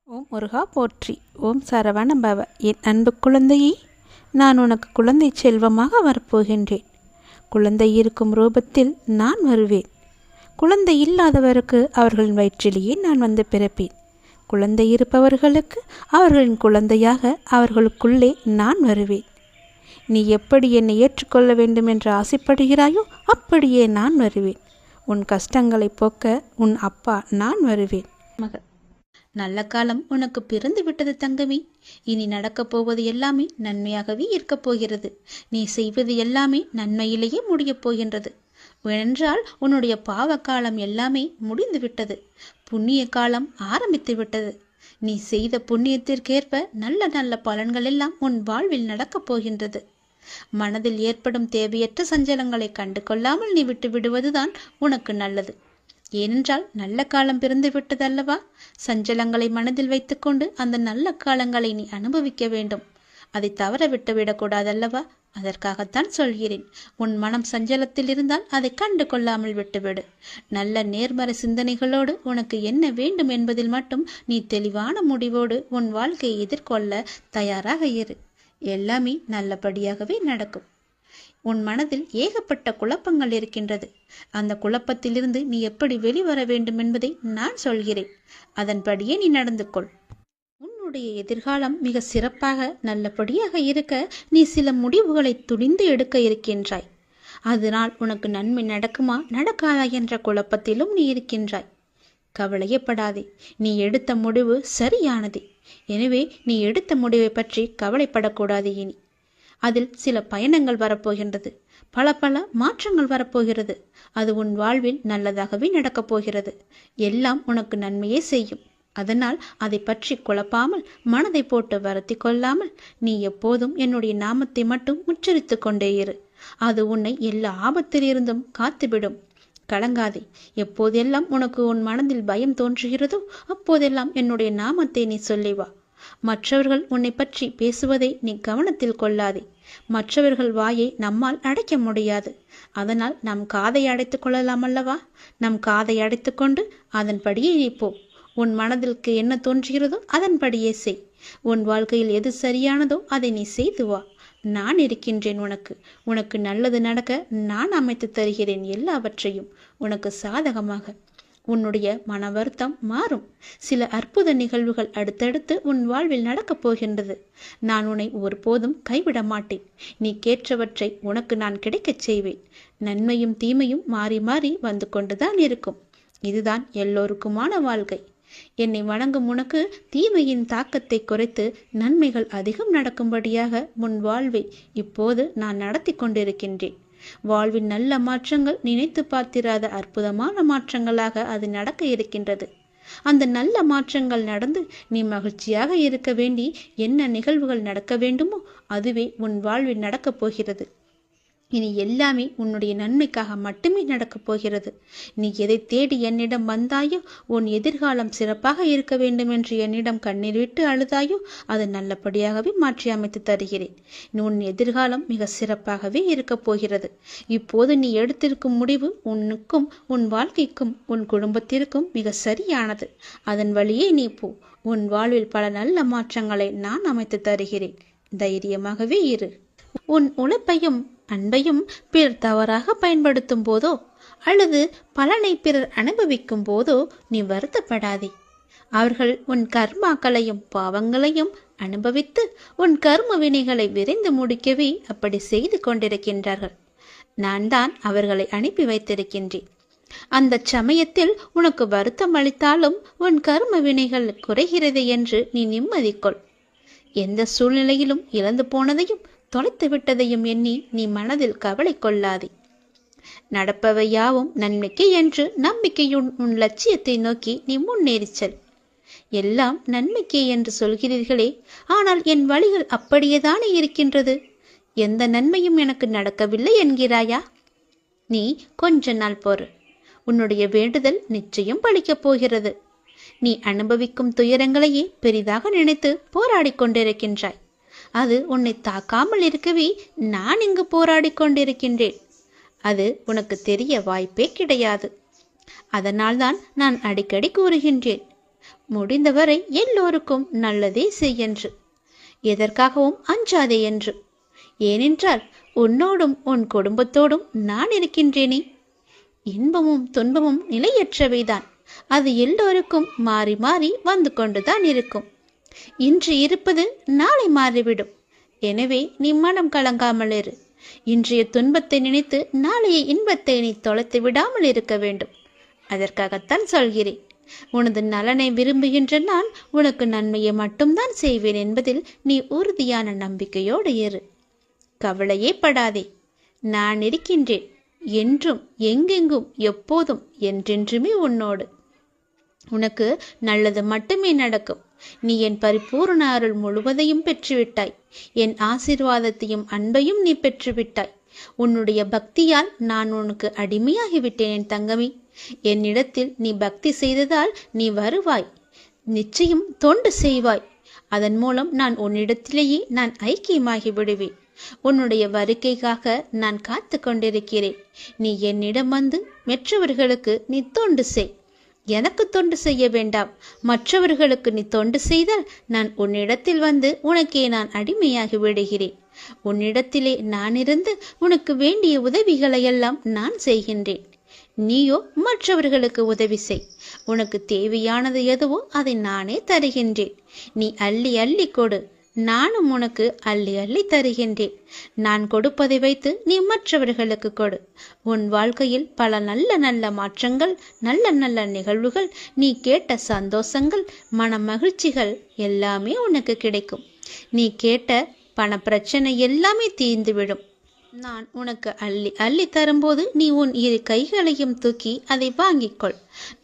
ஓம் முருகா போற்றி. ஓம் சரவண பவ. என் அன்பு குழந்தையே, நான் உனக்கு குழந்தை செல்வமாக வரப்போகின்றேன். குழந்தை இருக்கும் ரூபத்தில் நான் வருவேன். குழந்தை இல்லாதவருக்கு அவர்களின் வயிற்றிலேயே நான் வந்து பிறப்பேன். குழந்தை இருப்பவர்களுக்கு அவர்களின் குழந்தையாக அவர்களுக்குள்ளே நான் வருவேன். நீ எப்படி என்னை ஏற்றுக்கொள்ள வேண்டும் என்று ஆசைப்படுகிறாயோ அப்படியே நான் வருவேன். உன் கஷ்டங்களை போக்க உன் அப்பா நான் வருவேன். நல்ல காலம் உனக்கு பிறந்து விட்டது தங்கமே. இனி நடக்கப் போவது எல்லாமே நன்மையாகவே இருக்கப் போகிறது. நீ செய்வது எல்லாமே நன்மையிலேயே முடியப் போகின்றது. ஏனென்றால் உன்னுடைய பாவ காலம் எல்லாமே முடிந்து விட்டது. புண்ணிய காலம் ஆரம்பித்து விட்டது. நீ செய்த புண்ணியத்திற்கேற்ப நல்ல நல்ல பலன்கள் எல்லாம் உன் வாழ்வில் நடக்கப் போகின்றது. மனதில் ஏற்படும் தேவையற்ற சஞ்சலங்களை கண்டு கொள்ளாமல் நீ விட்டு விடுவதுதான் உனக்கு நல்லது. ஏனென்றால் நல்ல காலம் பிறந்து விட்டதல்லவா? சஞ்சலங்களை மனதில் வைத்துக்கொண்டு அந்த நல்ல காலங்களை நீ அனுபவிக்க வேண்டும். அதை தவற விட்டு விடக்கூடாதல்லவா? அதற்காகத்தான் சொல்கிறேன். உன் மனம் சஞ்சலத்தில் இருந்தால் அதை கண்டு கொள்ளாமல் விட்டுவிடு. நல்ல நேர்மறை சிந்தனைகளோடு உனக்கு என்ன வேண்டும் என்பதில் மட்டும் நீ தெளிவான முடிவோடு உன் வாழ்க்கையை எதிர்கொள்ள தயாராக இரு. எல்லாமே நல்லபடியாகவே நடக்கும். உன் மனதில் ஏகப்பட்ட குழப்பங்கள் இருக்கின்றது. அந்த குழப்பத்திலிருந்து நீ எப்படி வெளிவர வேண்டும் என்பதை நான் சொல்கிறேன். அதன்படியே நீ நடந்து கொள். உன்னுடைய எதிர்காலம் மிக சிறப்பாக நல்லபடியாக இருக்க நீ சில முடிவுகளை துணிந்து எடுக்க இருக்கின்றாய். அதனால் உனக்கு நன்மை நடக்குமா நடக்காதா என்ற குழப்பத்திலும் நீ இருக்கின்றாய். கவலையப்படாதே. நீ எடுத்த முடிவு சரியானது. எனவே நீ எடுத்த முடிவை பற்றி கவலைப்படக்கூடாது. இனி அதில் சில பயணங்கள் வரப்போகின்றது. பல மாற்றங்கள் வரப்போகிறது. அது உன் வாழ்வில் நல்லதாகவே நடக்கப் போகிறது. எல்லாம் உனக்கு நன்மையே செய்யும். அதனால் அதை பற்றி குழப்பாமல் மனதை போட்டு வருத்தி கொள்ளாமல் நீ எப்போதும் என்னுடைய நாமத்தை மட்டும் உச்சரித்து கொண்டே இரு. அது உன்னை எல்லா ஆபத்திலிருந்தும் காத்துவிடும். கலங்காதே. எப்போதெல்லாம் உனக்கு உன் மனதில் பயம் தோன்றுகிறதோ அப்போதெல்லாம் என்னுடைய நாமத்தை நீ சொல்லி வா. மற்றவர்கள் உன்னை பற்றி பேசுவதை நீ கவனத்தில் கொள்ளாதே. மற்றவர்கள் வாயை நம்மால் அடைக்க முடியாது. அதனால் நம் காதை அடைத்து கொள்ளலாம் அல்லவா? நம் காதை அடைத்து கொண்டு அதன்படியே நீ போ. உன் மனதிற்கு என்ன தோன்றுகிறதோ அதன்படியே செய். உன் வாழ்க்கையில் எது சரியானதோ அதை நீ செய்து வா. நான் இருக்கின்றேன் உனக்கு. உனக்கு நல்லது நடக்க நான் அமைத்து தருகிறேன் எல்லாவற்றையும் உனக்கு சாதகமாக. உன்னுடைய மன வருத்தம் மாறும். சில அற்புத நிகழ்வுகள் அடுத்தடுத்து உன் வாழ்வில் நடக்கப் போகின்றது. நான் உன்னை ஒருபோதும் கைவிட மாட்டேன். நீ கேட்டவற்றை உனக்கு நான் கிடைக்கச் செய்வேன். நன்மையும் தீமையும் மாறி மாறி வந்து கொண்டுதான் இருக்கும். இதுதான் எல்லோருக்குமான வாழ்க்கை. என்னை வணங்கும் உனக்கு தீமையின் தாக்கத்தை குறைத்து நன்மைகள் அதிகம் நடக்கும்படியாக உன் வாழ்வை இப்போது நான் நடத்தி கொண்டிருக்கின்றேன். வாழ்வின் நல்ல மாற்றங்கள் நினைத்து பார்த்திராத அற்புதமான மாற்றங்களாக அது நடக்க இருக்கின்றது. அந்த நல்ல மாற்றங்கள் நடந்து நீ மகிழ்ச்சியாக இருக்க வேண்டி என்ன நிகழ்வுகள் நடக்க வேண்டுமோ அதுவே உன் வாழ்வில் நடக்கப் போகிறது. இனி எல்லாமே உன்னுடைய நன்மைக்காக மட்டுமே நடக்கப் போகிறது. நீ எதை தேடி என்னிடம் வந்தாயோ, உன் எதிர்காலம் சிறப்பாக இருக்க வேண்டும் என்று என்னிடம் கண்ணீர் விட்டு அழுதாயோ அது நல்லபடியாகவே மாற்றி அமைத்து தருகிறேன். உன் எதிர்காலம் மிக சிறப்பாகவே இருக்கப் போகிறது. இப்போது நீ எடுத்திருக்கும் முடிவு உன்னுக்கும் உன் வாழ்க்கைக்கும் உன் குடும்பத்திற்கும் மிக சரியானது. அதன் வழியே நீ போ. உன் வாழ்வில் பல நல்ல மாற்றங்களை நான் அமைத்து தருகிறேன். தைரியமாகவே இரு. உன் உழைப்பையும் அன்பையும் பிறர் தவறாக பயன்படுத்தும் போதோ அல்லது பலனை பிறர் அனுபவிக்கும் போதோ நீ வருத்தப்படாதே. அவர்கள் உன் கர்மாக்களையும் பாவங்களையும் அனுபவித்து உன் கர்ம வினைகளை விரைந்து முடிக்கவே அப்படி செய்து கொண்டிருக்கின்றார்கள். நான் தான் அவர்களை அனுப்பி வைத்திருக்கின்றேன். அந்த சமயத்தில் உனக்கு வருத்தம் அளித்தாலும் உன் கர்ம வினைகள் குறைகிறது என்று நீ நிம்மதி கொள். எந்த சூழ்நிலையிலும் இழந்து போனதையும் தொலைத்து விட்டதையும் எண்ணி நீ மனதில் கவலை கொள்ளாதே. நடப்பவை யாவும் நன்மைக்கு என்று நம்பிக்கையுன் உன் லட்சியத்தை நோக்கி நீ முன்னேறிச் செல். எல்லாம் நன்மைக்கே என்று சொல்கிறீர்களே, ஆனால் என் வழிகள் அப்படியேதானே இருக்கின்றது. எந்த நன்மையும் எனக்கு நடக்கவில்லை என்கிறாயா? நீ கொஞ்ச நாள் பொறு. உன்னுடைய வேண்டுதல் நிச்சயம் பலிக்கப் போகிறது. நீ அனுபவிக்கும் துயரங்களையே பெரிதாக நினைத்து போராடி கொண்டிருக்கின்றாய். அது உன்னை தாக்காமல் இருக்கவே நான் இங்கு போராடி கொண்டிருக்கின்றேன். அது உனக்கு தெரிய வாய்ப்பே கிடையாது. அதனால்தான் நான் அடிக்கடி கூறுகின்றேன், முடிந்தவரை எல்லோருக்கும் நல்லதே செய்யென்று, எதற்காகவும் அஞ்சாதே என்று. ஏனென்றால் உன்னோடும் உன் குடும்பத்தோடும் நான் இருக்கின்றேனே. இன்பமும் துன்பமும் நிலையற்றவைதான். அது எல்லோருக்கும் மாறி மாறி வந்து கொண்டுதான் இருக்கும். இன்று இருப்பது நாளை மாறிவிடும். எனவே நீ மனம் கலங்காமல் இரு. இன்றைய துன்பத்தை நினைத்து நாளைய இன்பத்தை நீ தொலைத்து விடாமல் இருக்க வேண்டும். அதற்காகத்தான் சொல்கிறேன். உனது நலனை விரும்புகின்ற நான் உனக்கு நன்மையை மட்டும்தான் செய்வேன் என்பதில் நீ உறுதியான நம்பிக்கையோடு இரு. கவலையே படாதே. நான் இருக்கின்றேன். என்றும் எங்கெங்கும் எப்போதும் என்றென்றுமே உன்னோடு. உனக்கு நல்லது மட்டுமே நடக்கும். நீ என் பரிபூர்ண அருள் முழுவதையும் பெற்றுவிட்டாய். என் ஆசீர்வாதத்தையும் அன்பையும் நீ பெற்றுவிட்டாய். உன்னுடைய பக்தியால் நான் உனக்கு அடிமையாகிவிட்டேன் என் தங்கமே. என்னிடத்தில் நீ பக்தி செய்ததால் நீ வருவாய். நிச்சயம் தொண்டு செய்வாய். அதன் மூலம் நான் உன்னிடத்திலேயே நான் ஐக்கியமாகி விடுவேன். உன்னுடைய வருகைக்காக நான் காத்து கொண்டிருக்கிறேன். நீ என்னிடம் வந்து மற்றவர்களுக்கு நீ தொண்டு செய். எனக்கு தொண்டு செய்ய வேண்டாம். மற்றவர்களுக்கு நீ தொண்டு செய்தால் நான் உன்னிடத்தில் வந்து உனக்கே நான் அடிமையாகி விடுகிறேன். உன்னிடத்திலே நான் இருந்து உனக்கு வேண்டிய உதவிகளையெல்லாம் நான் செய்கின்றேன். நீயோ மற்றவர்களுக்கு உதவி செய். உனக்கு தேவையானது எதுவோ அதை நானே தருகின்றேன். நீ அள்ளி அள்ளி கொடு. நானும் உனக்கு அள்ளி அள்ளி தருகின்றேன். நான் கொடுப்பதை வைத்து நீ மற்றவர்களுக்கு கொடு. உன் வாழ்க்கையில் பல நல்ல நல்ல மாற்றங்கள், நல்ல நல்ல நிகழ்வுகள், நீ கேட்ட சந்தோஷங்கள், மன மகிழ்ச்சிகள் எல்லாமே உனக்கு கிடைக்கும். நீ கேட்ட பண பிரச்சனை எல்லாமே தீர்ந்துவிடும். நான் உனக்கு அள்ளி அள்ளி தரும்போது நீ உன் இரு கைகளையும் தூக்கி அதை வாங்கிக்கொள்.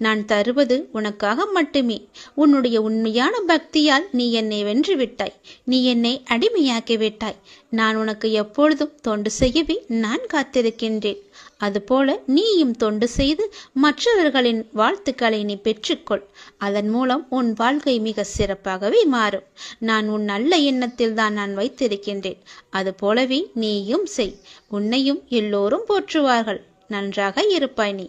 நான் தருவது உனக்காக மட்டுமே. உன்னுடைய உண்மையான பக்தியால் நீ என்னை வென்று விட்டாய். நீ என்னை அடிமையாக்கி விட்டாய். நான் உனக்கு எப்பொழுதும் தொண்டு செய்யவே நான் காத்திருக்கின்றேன். அதுபோல நீயும் தொண்டு செய்து மற்றவர்களின் வாழ்த்துக்களை நீ பெற்றுக்கொள். அதன் மூலம் உன் வாழ்க்கை மிக சிறப்பாகவே மாறும். நான் உன் நல்ல எண்ணத்தில் தான் நான் வைத்திருக்கின்றேன். அதுபோலவே நீயும் செய். உன்னையும் எல்லோரும் போற்றுவார்கள். நன்றாக இருப்பாய் நீ.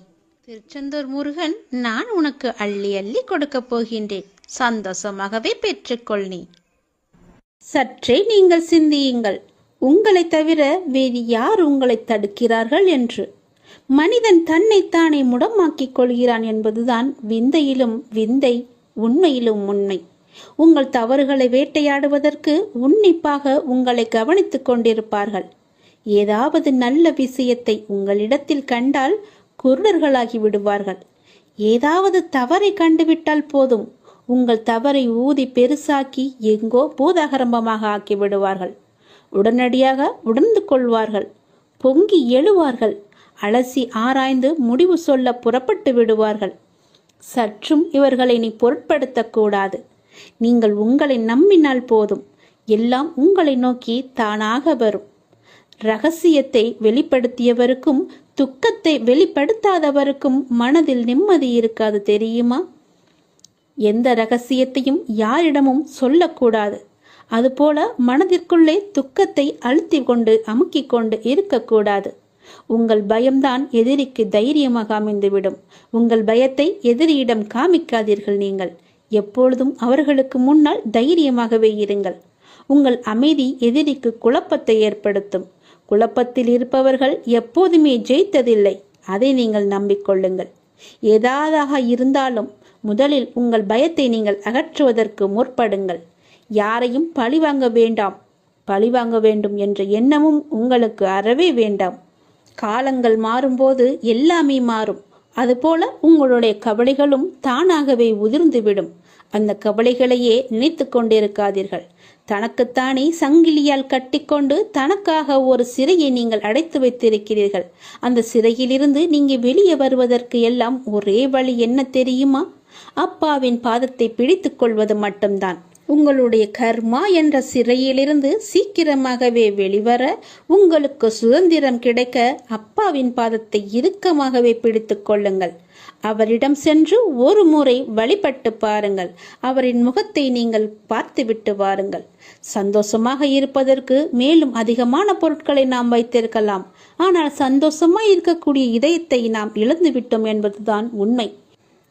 திருச்செந்தூர் முருகன் நான் உனக்கு அள்ளி அள்ளி கொடுக்கப் போகின்றேன். சந்தோஷமாகவே பெற்றுக்கொள் நீ. சற்றே நீங்கள் சிந்தியுங்கள். உங்களை தவிர வேறு யார் உங்களை தடுக்கிறார்கள் என்று. மனிதன் தன்னைத்தானே முடமாக்கிக் கொள்கிறான் என்பதுதான் விந்தையிலும் விந்தை, உண்மையிலும் உண்மை. உங்கள் தவறுகளை வேட்டையாடுவதற்கு உன்னிப்பாக உங்களை கவனித்துக் கொண்டிருப்பார்கள். ஏதாவது நல்ல விஷயத்தை உங்களிடத்தில் கண்டால் குருடர்களாகி விடுவார்கள். ஏதாவது தவறை கண்டுவிட்டால் போதும், உங்கள் தவறை ஊதி பெருசாக்கி எங்கோ பூதாகரம்பமாக ஆக்கி விடுவார்கள். உடனடியாக உணர்ந்து கொள்வார்கள். பொங்கி எழுவார்கள். அலசி ஆராய்ந்து முடிவு சொல்ல புறப்பட்டு விடுவார்கள். சற்றும் இவர்களை நீ பொருட்படுத்தக்கூடாது. நீங்கள் உங்களை நம்பினால் போதும், எல்லாம் உங்களை நோக்கி தானாக வரும். ரகசியத்தை வெளிப்படுத்தியவருக்கும் துக்கத்தை வெளிப்படுத்தாதவருக்கும் மனதில் நிம்மதி இருக்காது தெரியுமா? எந்த ரகசியத்தையும் யாரிடமும் சொல்லக்கூடாது. அதுபோல மனதிற்குள்ளே துக்கத்தை அழுத்தி கொண்டு அமுக்கிக் கொண்டு இருக்கக்கூடாது. உங்கள் பயம்தான் எதிரிக்கு தைரியமாக அமைந்துவிடும். உங்கள் பயத்தை எதிரியிடம் காமிக்காதீர்கள். நீங்கள் எப்பொழுதும் அவர்களுக்கு முன்னால் தைரியமாகவே இருங்கள். உங்கள் அமைதி எதிரிக்கு குழப்பத்தை ஏற்படுத்தும். குழப்பத்தில் இருப்பவர்கள் எப்போதுமே ஜெயித்ததில்லை. அதை நீங்கள் நம்பிக்கொள்ளுங்கள். ஏதாவதாக இருந்தாலும் முதலில் உங்கள் பயத்தை நீங்கள் அகற்றுவதற்கு முற்படுங்கள். யாரையும் பழிவாங்க வேண்டாம். பழிவாங்க வேண்டும் என்ற எண்ணமும் உங்களுக்கு அறவே வேண்டாம். காலங்கள் மாறும்போது எல்லாமே மாறும். அதுபோல உங்களுடைய கவலைகளும் தானாகவே உதிர்ந்துவிடும். அந்த கவலைகளையே நினைத்து கொண்டிருக்காதீர்கள். தனக்குத்தானே சங்கிலியால் கட்டிக்கொண்டு தனக்காக ஒரு சிறையை நீங்கள் அடைத்து வைத்திருக்கிறீர்கள். அந்த சிறையிலிருந்து நீங்கள் வெளியே வருவதற்கு எல்லாம் ஒரே வழி என்ன தெரியுமா? அப்பாவின் பாதத்தை பிடித்துக் கொள்வது மட்டும்தான். உங்களுடைய கர்மா என்ற சிறையிலிருந்து சீக்கிரமாகவே வெளிவர, உங்களுக்கு சுதந்திரம் கிடைக்க அப்பாவின் பாதத்தை இறுக்கமாகவே பிடித்துக் கொள்ளுங்கள். அவரிடம் சென்று ஒரு முறை வழிபட்டு பாருங்கள். அவரின் முகத்தை நீங்கள் பார்த்துவிட்டு வாருங்கள். சந்தோஷமாக இருப்பதற்கு மேலும் அதிகமான பொருட்களை நாம் வைத்திருக்கலாம். ஆனால் சந்தோஷமாய் இருக்கக்கூடிய இதயத்தை நாம் இழந்துவிட்டோம் என்பதுதான் உண்மை.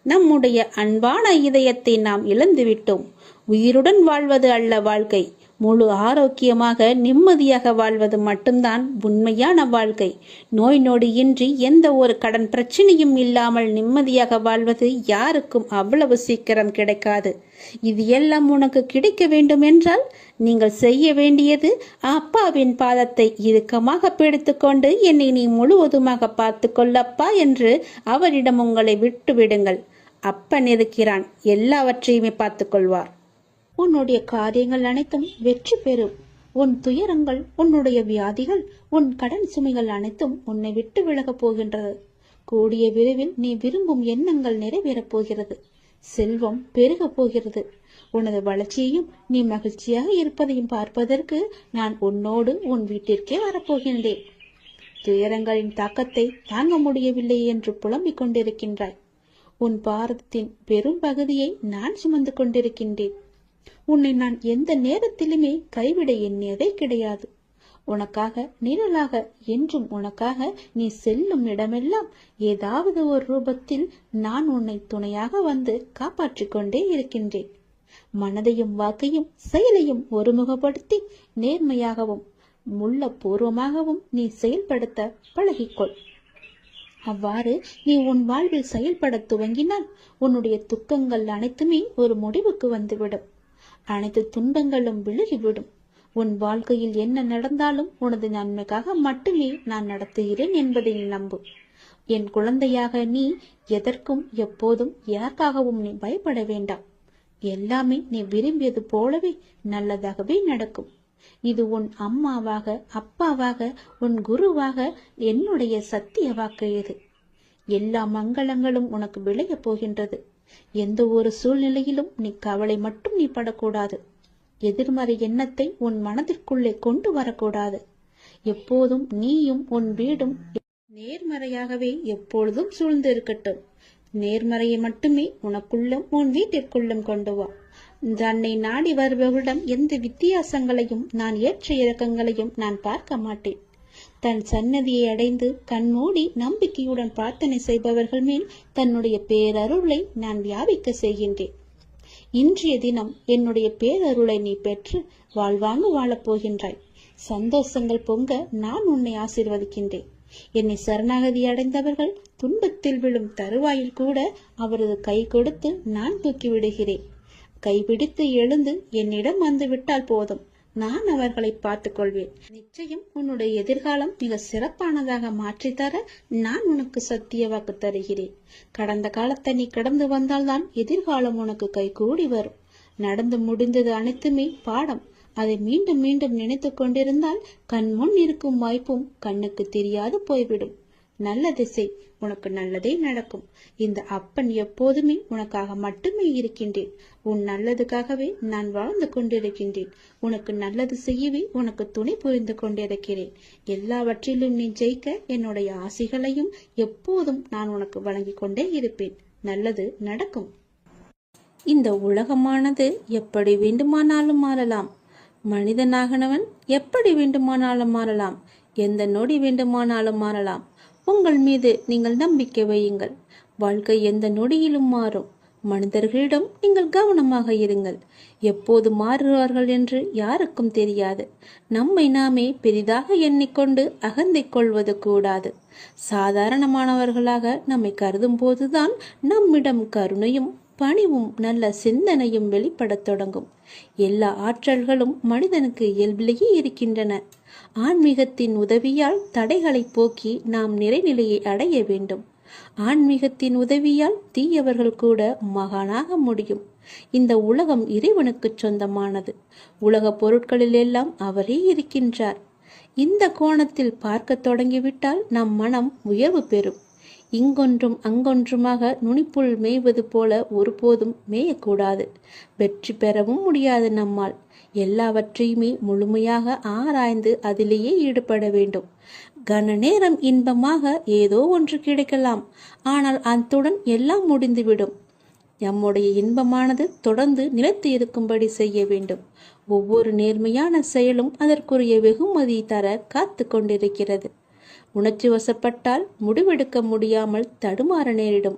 நம்முடைய அன்பான இதயத்தை நாம் இழந்துவிட்டோம். உயிருடன் வாழ்வது அல்ல வாழ்க்கை, முழு ஆரோக்கியமாக நிம்மதியாக வாழ்வது மட்டும்தான் உண்மையான வாழ்க்கை. நோய் நொடியின்றி எந்த ஒரு கடன் பிரச்சனையும் இல்லாமல் நிம்மதியாக வாழ்வது யாருக்கும் அவ்வளவு சீக்கிரம் கிடைக்காது. இது எல்லாம் உனக்கு கிடைக்க வேண்டும் என்றால் நீங்கள் செய்ய வேண்டியது அப்பாவின் பாதத்தை இறுக்கமாக பிடித்துக்கொண்டு என்னை நீ முழுவதுமாக பார்த்து கொள்ளப்பா என்று அவரிடம் உங்களை விட்டு விடுங்கள். அப்பன் இருக்கிறான், எல்லாவற்றையுமே பார்த்து கொள்வார். உன்னுடைய காரியங்கள் அனைத்தும் வெற்றி பெறும். உன் துயரங்கள், உன்னுடைய வியாதிகள், உன் கடன் சுமைகள் அனைத்தும் உன்னை விட்டு விலகப் போகின்றது. கூடிய விரைவில் நீ விரும்பும் எண்ணங்கள் நிறைவேறப் போகிறது. செல்வம் பெருகப் போகிறது. உனது வளர்ச்சியையும் நீ மகிழ்ச்சியாக இருப்பதையும் பார்ப்பதற்கு நான் உன்னோடு உன் வீட்டிற்கே வரப்போகின்றேன். துயரங்களின் தாக்கத்தை தாங்க முடியவில்லை என்று புலம்பிக் கொண்டிருக்கின்றாய். உன் பாரதத்தின் பெரும் பகுதியை நான் சுமந்து கொண்டிருக்கின்றேன். உன்னை நான் எந்த நேரத்திலுமே கைவிட எண்ணியதே கிடையாது. உனக்காக நிழலாக, என்றும் உனக்காக நீ செல்லும் இடமெல்லாம் ஏதாவது ஒரு ரூபத்தில் நான் உன்னை துணையாக வந்து காப்பாற்றிக் கொண்டே இருக்கின்றேன். மனதையும் வாக்கையும் செயலையும் ஒருமுகப்படுத்தி நேர்மையாகவும் உள்ளபூர்வமாகவும் நீ செயல்படுத்த பழகிக்கொள். அவ்வாறு நீ உன் வாழ்வில் செயல்பட துவங்கினால் உன்னுடைய துக்கங்கள் அனைத்துமே ஒரு முடிவுக்கு வந்துவிடும். அனைத்து துன்பங்களும் விலகிவிடும். உன் வாழ்க்கையில் என்ன நடந்தாலும் உனது நன்மைக்காக மட்டுமே நான் நடத்துகிறேன் என்பதை நம்பு. என் குழந்தையாக நீ எதற்கும் எப்போதும் யாருக்காகவும் நீ பயப்பட வேண்டாம். எல்லாமே நீ விரும்பியது போலவே நல்லதாகவே நடக்கும். இது உன் அம்மாவாக, அப்பாவாக, உன் குருவாக என்னுடைய சத்திய வாக்கு. இது எல்லா மங்களங்களும் உனக்கு விளைய போகின்றது. எந்த ஒரு சூழ்நிலையிலும் நீ கவலை மட்டும் நீ படக்கூடாது. எதிர்மறை எண்ணத்தை உன் மனதிற்குள்ளே கொண்டு வரக்கூடாது. எப்போதும் நீயும் உன் வீடும் நேர்மறையாகவே எப்பொழுதும் சூழ்ந்து இருக்கட்டும். நேர்மறையை மட்டுமே உனக்குள்ளும் உன் வீட்டிற்குள்ளும் கொண்டு வா. தன்னை நாடி வருபவரிடம் எந்த வித்தியாசங்களையும் நான் ஏற்ற இறக்கங்களையும் நான் பார்க்க மாட்டேன். தன் சன்னதியை அடைந்து கண்மூடி நம்பிக்கையுடன் பிரார்த்தனை செய்பவர்கள் மேல் தன்னுடைய பேரருளை நான் வியாபிக்க செய்கின்றேன். இன்றைய தினம் என்னுடைய பேரருளை நீ பெற்று வாழ்வாங்கு வாழப்போகின்றாய். சந்தோஷங்கள் பொங்க நான் உன்னை ஆசீர்வதிக்கின்றேன். என்னை சரணாகதி அடைந்தவர்கள் துன்பத்தில் விழும் தருவாயில் கூட அவரது கை கொடுத்து நான் தூக்கி விடுகிறேன். கைபிடித்து எழுந்து என்னிடம் வந்து விட்டால் போதும், நான் அவர்களை பார்த்துக் கொள்வேன். நிச்சயம் உன்னுடைய எதிர்காலம் மிக சிறப்பானதாக மாற்றித்தர நான் உனக்கு சத்திய வாக்கு தருகிறேன். கடந்த காலத்தை நீ கடந்து வந்தால்தான் எதிர்காலம் உனக்கு கைகூடி வரும். நடந்து முடிந்தது அனைத்துமே பாடம். அதை மீண்டும் மீண்டும் நினைத்து கொண்டிருந்தால் கண் முன் இருக்கும் வாய்ப்பும் கண்ணுக்கு தெரியாது போய்விடும். நல்ல திசை, உனக்கு நல்லதே நடக்கும். இந்த அப்பன் எப்போதுமே உனக்காக மட்டுமே இருக்கின்றேன். உன் நல்லதுக்காகவே நான் வாழ்ந்து கொண்டிருக்கின்றேன். உனக்கு நல்லது செய்யவே உனக்கு துணை புரிந்து கொண்டிருக்கிறேன். எல்லாவற்றிலும் நீ ஜெயிக்க என்னுடைய ஆசைகளையும் எப்போதும் நான் உனக்கு வழங்கி கொண்டே இருப்பேன். நல்லது நடக்கும். இந்த உலகமானது எப்படி வேண்டுமானாலும் மாறலாம். மனிதனாகனவன் எப்படி வேண்டுமானாலும் மாறலாம். எந்த நொடி வேண்டுமானாலும் மாறலாம். உங்கள் மீது நீங்கள் நம்பிக்கை வையுங்கள். வாழ்க்கை எந்த நொடியிலும் மாறும். மனிதர்களிடம் நீங்கள் கவனமாக இருங்கள். எப்போது மாறுவார்கள் என்று யாருக்கும் தெரியாது. நம்மை நாமே பெரிதாக எண்ணிக்கொண்டு அகந்தை கொள்வது கூடாது. சாதாரணமானவர்களாக நம்மை கருதும் போதுதான் நம்மிடம் கருணையும் பணிவும் நல்ல சிந்தனையும் வெளிப்படத் தொடங்கும். எல்லா ஆற்றல்களும் மனிதனுக்கு இயல்பிலேயே இருக்கின்றன. ஆன்மீகத்தின் உதவியால் தடைகளை போக்கி நாம் நிறைநிலையை அடைய வேண்டும். ஆன்மீகத்தின் உதவியால் தீயவர்கள் கூட மகானாக முடியும். இந்த உலகம் இறைவனுக்கு சொந்தமானது. உலக பொருட்களில் எல்லாம் அவரே இருக்கின்றார். இந்த கோணத்தில் பார்க்க தொடங்கிவிட்டால் நம் மனம் உயர்வு பெறும். இங்கொன்றும் அங்கொன்றுமாக நுனிப்புள் மேய்வது போல ஒருபோதும் மேயக்கூடாது. வெற்றி பெறவும் முடியாது நம்மால். எல்லாவற்றையுமே முழுமையாக ஆராய்ந்து அதிலேயே ஈடுபட வேண்டும். கன நேரம் இன்பமாக ஏதோ ஒன்று கிடைக்கலாம். ஆனால் அத்துடன் எல்லாம் முடிந்துவிடும். நம்முடைய இன்பமானது தொடர்ந்து நிலைத்து இருக்கும்படி செய்ய வேண்டும். ஒவ்வொரு நேர்மையான செயலும் அதற்குரிய வெகுமதி தர காத்து கொண்டிருக்கிறது. உணர்ச்சி வசப்பட்டால் முடிவெடுக்க முடியாமல் தடுமாற நேரிடும்.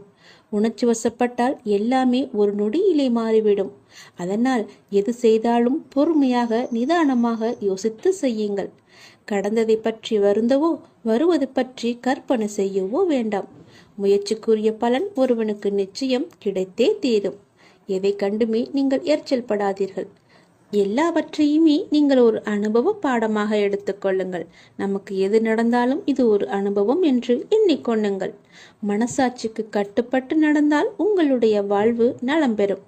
உணர்ச்சி வசப்பட்டால் எல்லாமே ஒரு நொடியிலே மாறிவிடும். அதனால் எது செய்தாலும் பொறுமையாக நிதானமாக யோசித்து செய்யுங்கள். கடந்ததை பற்றி வருந்தவோ வருவது பற்றி கற்பனை செய்யவோ வேண்டாம். முயற்சிக்குரிய பலன் ஒருவனுக்கு நிச்சயம் கிடைத்தே தீரும். எதை கண்டுமே நீங்கள் எரிச்சல் படாதீர்கள். எல்லாவற்றையுமே நீங்கள் ஒரு அனுபவ பாடமாக எடுத்துக்கொள்ளுங்கள். நமக்கு எது நடந்தாலும் இது ஒரு அனுபவம் என்று எண்ணிக்கொள்ளுங்கள். மனசாட்சிக்கு கட்டுப்பட்டு நடந்தால் உங்களுடைய வாழ்வு நலம் பெறும்.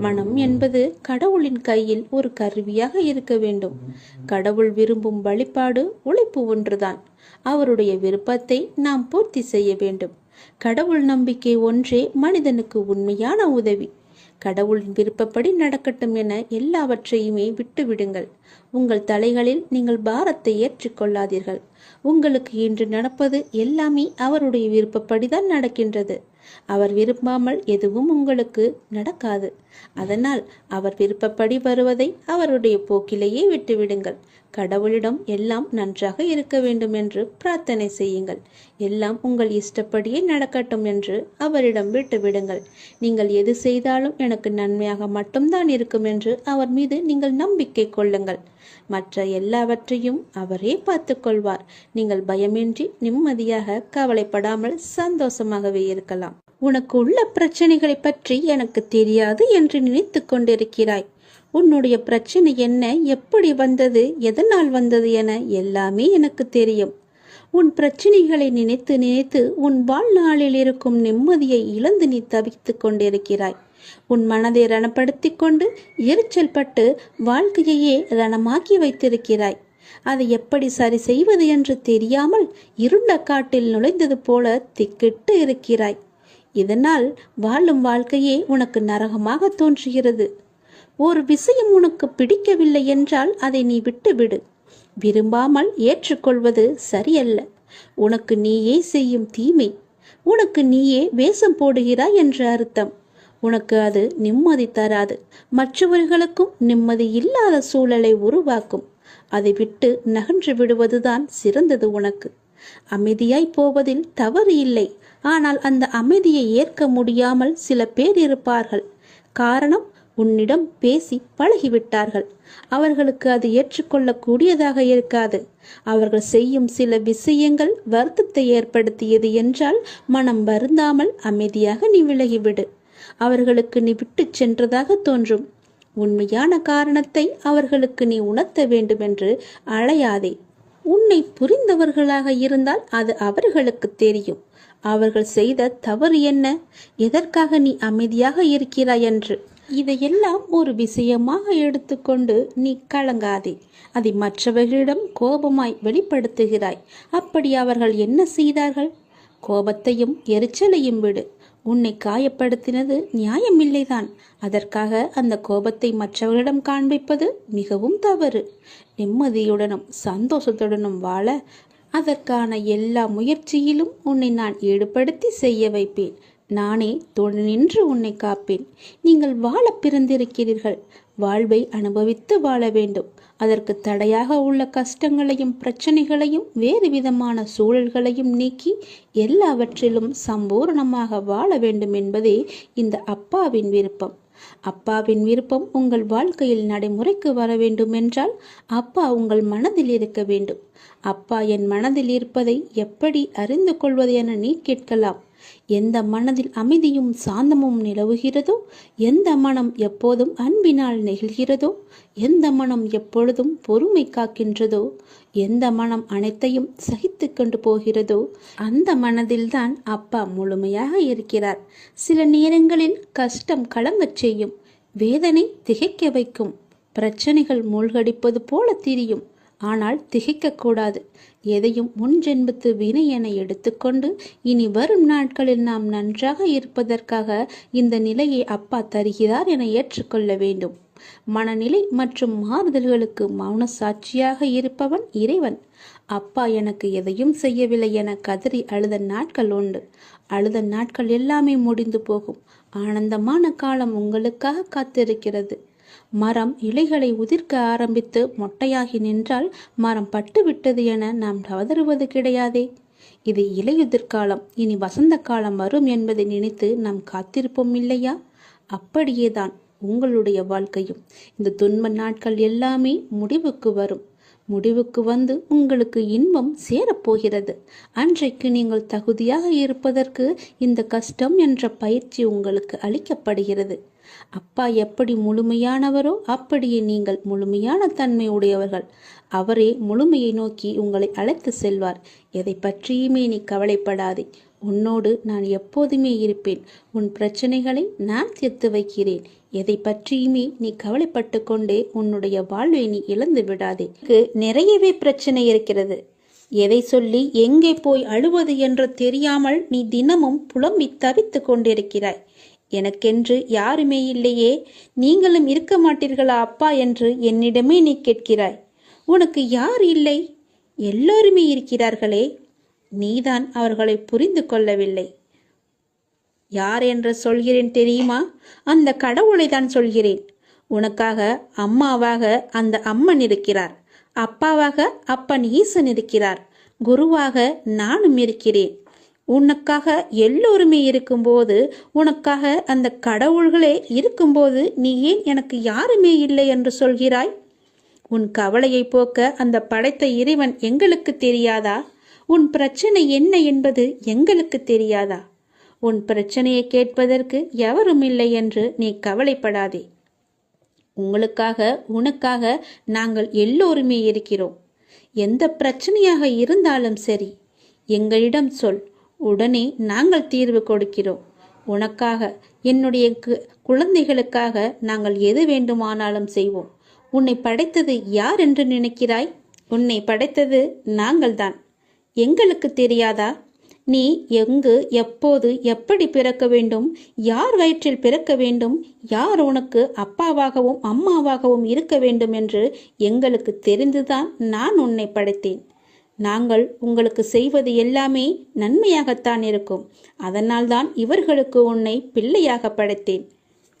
மனம் என்பது கடவுளின் கையில் ஒரு கருவியாக இருக்க வேண்டும். கடவுள் விரும்பும் வழிபாடு உழைப்பு ஒன்றுதான். அவருடைய விருப்பத்தை நாம் பூர்த்தி செய்ய வேண்டும். கடவுள் நம்பிக்கை ஒன்றே மனிதனுக்கு உண்மையான உதவி. கடவுளின் விருப்பப்படி நடக்கட்டும் என எல்லாவற்றையுமே விட்டுவிடுங்கள். உங்கள் தலைகளில் நீங்கள் பாரத்தை ஏற்றுக்கொள்ளாதீர்கள். உங்களுக்கு இன்று நடப்பது எல்லாமே அவருடைய விருப்பப்படிதான் நடக்கின்றது. அவர் விரும்பாமல் எதுவும் உங்களுக்கு நடக்காது. அதனால் அவர் விருப்பப்படி வருவதை அவருடைய போக்கிலேயே விட்டுவிடுங்கள். கடவுளிடம் எல்லாம் நன்றாக இருக்க வேண்டும் என்று பிரார்த்தனை செய்யுங்கள். எல்லாம் உங்கள் இஷ்டப்படியே நடக்கட்டும் என்று அவரிடம் விட்டுவிடுங்கள். நீங்கள் எது செய்தாலும் எனக்கு நன்மையாக மட்டும்தான் இருக்கும் என்று அவர் மீது நீங்கள் நம்பிக்கை கொள்ளுங்கள். மற்ற எல்லாவற்றையும் அவரே பார்த்து கொள்வார். நீங்கள் பயமின்றி நிம்மதியாக கவலைப்படாமல் சந்தோஷமாகவே இருக்கலாம். உனக்கு உள்ள பிரச்சனைகளை பற்றி எனக்கு தெரியாது என்று நினைத்து கொண்டிருக்கிறாய். உன்னுடைய பிரச்சனை என்ன, எப்படி வந்தது, எதனால் வந்தது என எல்லாமே எனக்கு தெரியும். உன் பிரச்சனைகளை நினைத்து நினைத்து உன் வாழ்நாளில் இருக்கும் நிம்மதியை இழந்து நீ தவித்து கொண்டிருக்கிறாய். உன் மனதை ரணப்படுத்தி கொண்டு எரிச்சல் பட்டு வாழ்க்கையையே ரணமாக்கி வைத்திருக்கிறாய். அதை எப்படி சரி செய்வது என்று தெரியாமல் இருண்ட காட்டில் நுழைந்தது போல திக்கிட்டு இருக்கிறாய். இதனால் வாழும் வாழ்க்கையே உனக்கு நரகமாக தோன்றுகிறது. ஒரு விஷயம் உனக்கு பிடிக்கவில்லை என்றால் அதை நீ விட்டுவிடு. விரும்பாமல் ஏற்றுக்கொள்வது சரியல்ல. உனக்கு நீயே செய்யும் தீமை. உனக்கு நீயே வேஷம் போடுகிறாய் என்ற அர்த்தம். உனக்கு அது நிம்மதி தராது. மற்றவர்களுக்கும் நிம்மதி இல்லாத சூழலை உருவாக்கும். அதை விட்டு நகன்று விடுவதுதான் சிறந்தது உனக்கு. அமைதியாய் போவதில் தவறு இல்லை. ஆனால் அந்த அமைதியை ஏற்க முடியாமல் சில பேர் இருப்பார்கள். காரணம், உன்னிடம் பேசி பழகிவிட்டார்கள். அவர்களுக்கு அது ஏற்றுக்கொள்ளக்கூடியதாக இருக்காது. அவர்கள் செய்யும் சில விஷயங்கள் வருத்தத்தை ஏற்படுத்தியது என்றால் மனம் வருந்தாமல் அமைதியாக நீ விலகிவிடு. அவர்களுக்கு நீ விட்டு சென்றதாக தோன்றும். உண்மையான காரணத்தை அவர்களுக்கு நீ உணர்த்த வேண்டும் என்று அழையாதே. உன்னை புரிந்தவர்களாக இருந்தால் அது அவர்களுக்கு தெரியும். அவர்கள் செய்த தவறு என்ன, எதற்காக நீ அமைதியாக இருக்கிறாய் என்று. இதையெல்லாம் ஒரு விஷயமாக எடுத்துக்கொண்டு நீ கலங்காதே. அதை மற்றவர்களிடம் கோபமாய் வெளிப்படுத்துகிறாய். அப்படி அவர்கள் என்ன செய்தார்கள்? கோபத்தையும் எரிச்சலையும் விடு. உன்னை காயப்படுத்தினது நியாயமில்லைதான். அதற்காக அந்த கோபத்தை மற்றவர்களிடம் காண்பிப்பது மிகவும் தவறு. நிம்மதியுடனும் சந்தோஷத்துடனும் வாழ அதற்கான எல்லா முயற்சியிலும் உன்னை நான் ஈடுபடுத்தி செய்ய வைப்பேன். நானே துணை நின்று உன்னை காப்பேன். நீங்கள் வாழ பிறந்திருக்கிறீர்கள். வாழ்வை அனுபவித்து வாழ வேண்டும். அதற்கு தடையாக உள்ள கஷ்டங்களையும் பிரச்சனைகளையும் வேறு விதமான சூழல்களையும் நீக்கி எல்லாவற்றிலும் சம்பூர்ணமாக வாழ வேண்டும் என்பதே இந்த அப்பாவின் விருப்பம். அப்பாவின் விருப்பம் உங்கள் வாழ்க்கையில் நடைமுறைக்கு வர வேண்டும் என்றால் அப்பா உங்கள் மனதில் இருக்க வேண்டும். அப்பா என் மனதில் இருப்பதை எப்படி அறிந்து கொள்வது என நீ கேட்கலாம். எந்த மனதில் அமைதியும் சாந்தமும் நிலவுகிறதோ, எந்த மனம் எப்போதும் அன்பினால் நெகிழ்கிறதோ, எந்த மனம் எப்பொழுதும் பொறுமை காக்கின்றதோ, எந்த மனம் அனைத்தையும் சகித்து கொண்டு போகிறதோ அந்த மனதில்தான் அப்பா முழுமையாக இருக்கிறார். சில நேரங்களில் கஷ்டம் கலங்கச் செய்யும், வேதனை திகைக்க வைக்கும், பிரச்சனைகள் மூழ்கடிப்பது போல தெரியும். ஆனால் திகைக்கக்கூடாது. எதையும் முன் ஜென்மத்து வினை என எடுத்துக்கொண்டு இனி வரும் நாட்களில் நாம் நன்றாக இருப்பதற்காக இந்த நிலையை அப்பா தருகிறார் என ஏற்றுக்கொள்ள வேண்டும். மனநிலை மற்றும் மாறுதல்களுக்கு மௌன சாட்சியாக இருப்பவன் இறைவன். அப்பா எனக்கு எதையும் செய்யவில்லை என கதறி அழுத நாட்கள் உண்டு. அழுத நாட்கள் எல்லாமே முடிந்து போகும். ஆனந்தமான காலம் உங்களுக்காக காத்திருக்கிறது. மரம் இலைகளை உதிர்க்க ஆரம்பித்து மொட்டையாகி நின்றால் மரம் பட்டு விட்டது என நாம் கதறுவது கிடையாதே. இது இலையுதிர் காலம், இனி வசந்த காலம் வரும் என்பதை நினைத்து நாம் காத்திருப்போம் இல்லையா? அப்படியேதான் உங்களுடைய வாழ்க்கையும். இந்த துன்ப நாட்கள் எல்லாமே முடிவுக்கு வரும். முடிவுக்கு வந்து உங்களுக்கு இன்பம் சேரப்போகிறது. அன்றைக்கு நீங்கள் தகுதியாக இருப்பதற்கு இந்த கஷ்டம் என்ற பயிற்சி உங்களுக்கு அளிக்கப்படுகிறது. அப்பா எப்படி முழுமையானவரோ அப்படியே நீங்கள் முழுமையான தன்மை உடையவர்கள். அவரே முழுமையை நோக்கி உங்களை அழைத்து செல்வார். எதை பற்றியுமே நீ கவலைப்படாதே. உன்னோடு நான் எப்போதுமே இருப்பேன். உன் பிரச்சனைகளை நான் தீர்த்து வைக்கிறேன். எதை பற்றியுமே நீ கவலைப்பட்டு கொண்டே உன்னுடைய வாழ்வை நீ இழந்து விடாதே. நிறையவே பிரச்சனை இருக்கிறது. எதை சொல்லி எங்கே போய் அழுவது என்று தெரியாமல் நீ தினமும் புலம்பி தவித்து கொண்டிருக்கிறாய். எனக்கென்று யாருமே இல்லையே, நீங்களும் இருக்க மாட்டீர்களா அப்பா என்று என்னிடமே நீ கேட்கிறாய். உனக்கு யார் இல்லை? எல்லோருமே இருக்கிறார்களே. நீதான் அவர்களை புரிந்து கொள்ளவில்லை. யார் என்று சொல்கிறேன் தெரியுமா? அந்த கடவுளை தான் சொல்கிறேன். உனக்காக அம்மாவாக அந்த அம்மன் இருக்கிறார். அப்பாவாக அப்பன் ஈசன் இருக்கிறார். குருவாக நானும் இருக்கிறேன். உனக்காக எல்லோருமே இருக்கும்போது, உனக்காக அந்த கடவுள்களே இருக்கும்போது நீ ஏன் எனக்கு யாருமே இல்லை என்று சொல்கிறாய்? உன் கவலையை போக்க அந்த படைத்த இறைவன் எங்களுக்கு தெரியாதா? உன் பிரச்சனை என்ன என்பது எங்களுக்கு தெரியாதா? உன் பிரச்சனையை கேட்பதற்கு எவரும் இல்லை என்று நீ கவலைப்படாதே. உங்களுக்காக உனக்காக நாங்கள் எல்லோருமே இருக்கிறோம். எந்த பிரச்சனையாக இருந்தாலும் சரி, எங்களிடம் சொல். உடனே நாங்கள் தீர்வு கொடுக்கிறோம். உனக்காக, என்னுடைய குழந்தைகளுக்காக நாங்கள் எது வேண்டுமானாலும் செய்வோம். உன்னை படைத்தது யார் என்று நினைக்கிறாய்? உன்னை படைத்தது நாங்கள்தான். எங்களுக்கு தெரியாதா? நீ எங்கு, எப்போது, எப்படி பிறக்க வேண்டும், யார் வயிற்றில் பிறக்க வேண்டும், யார் உனக்கு அப்பாவாகவும் அம்மாவாகவும் இருக்க வேண்டும் என்று எங்களுக்கு தெரிந்துதான் நான் உன்னை படைத்தேன். நாங்கள் உங்களுக்கு செய்வது எல்லாமே நன்மையாகத்தான் இருக்கும். அதனால்தான் இவர்களுக்கு உன்னை பிள்ளையாக படைத்தேன்.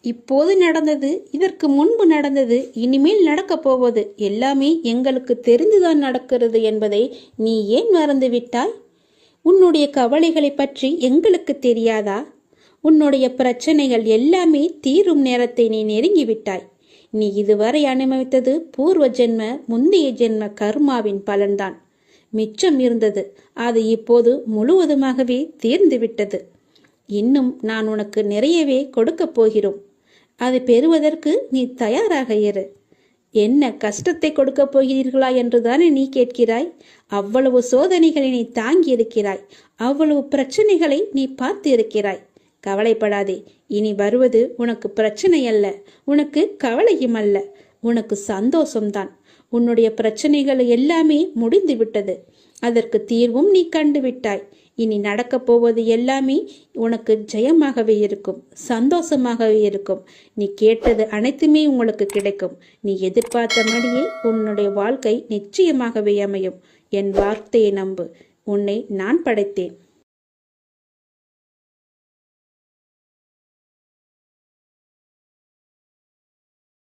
இப்போது நடந்தது, இதற்கு முன்பு நடந்தது, இனிமேல் நடக்கப் போவது எல்லாமே எங்களுக்கு தெரிந்துதான் நடக்கிறது என்பதை நீ ஏன் மறந்துவிட்டாய்? உன்னுடைய கவலைகளை பற்றி எங்களுக்கு தெரியாதா? உன்னுடைய பிரச்சனைகள் எல்லாமே தீரும் நேரத்தை நீ நெருங்கிவிட்டாய். நீ இதுவரை அனுபவித்தது பூர்வ ஜென்ம, முந்தைய ஜென்ம கர்மாவின் பலன்தான். மிச்சம் இருந்தது, அது இப்போது முழுவதுமாகவே தீர்ந்துவிட்டது. இன்னும் நான் உனக்கு நிறையவே கொடுக்கப் போகிறோம். அது பெறுவதற்கு நீ தயாராக இரு. என்ன கஷ்டத்தை கொடுக்கப் போகிறீர்களா என்றுதானே நீ கேட்கிறாய்? அவ்வளவு சோதனைகளை நீ தாங்கி இருக்கிறாய். அவ்வளவு பிரச்சனைகளை நீ பார்த்து இருக்கிறாய். கவலைப்படாதே. இனி வருவது உனக்கு பிரச்சனை அல்ல, உனக்கு கவலையும் அல்ல, உனக்கு சந்தோஷம்தான். உன்னுடைய பிரச்சனைகள் எல்லாமே முடிந்து விட்டது. அதற்கு தீர்வும் நீ கண்டுவிட்டாய். இனி நடக்கப் போவது எல்லாமே உனக்கு ஜெயமாகவே இருக்கும், சந்தோஷமாகவே இருக்கும். நீ கேட்டது அனைத்துமே உங்களுக்கு கிடைக்கும். நீ எதிர்பார்த்தபடியே உன்னுடைய வாழ்க்கை நிச்சயமாகவே அமையும். என் வார்த்தையை நம்பு. உன்னை நான் படைத்தேன்.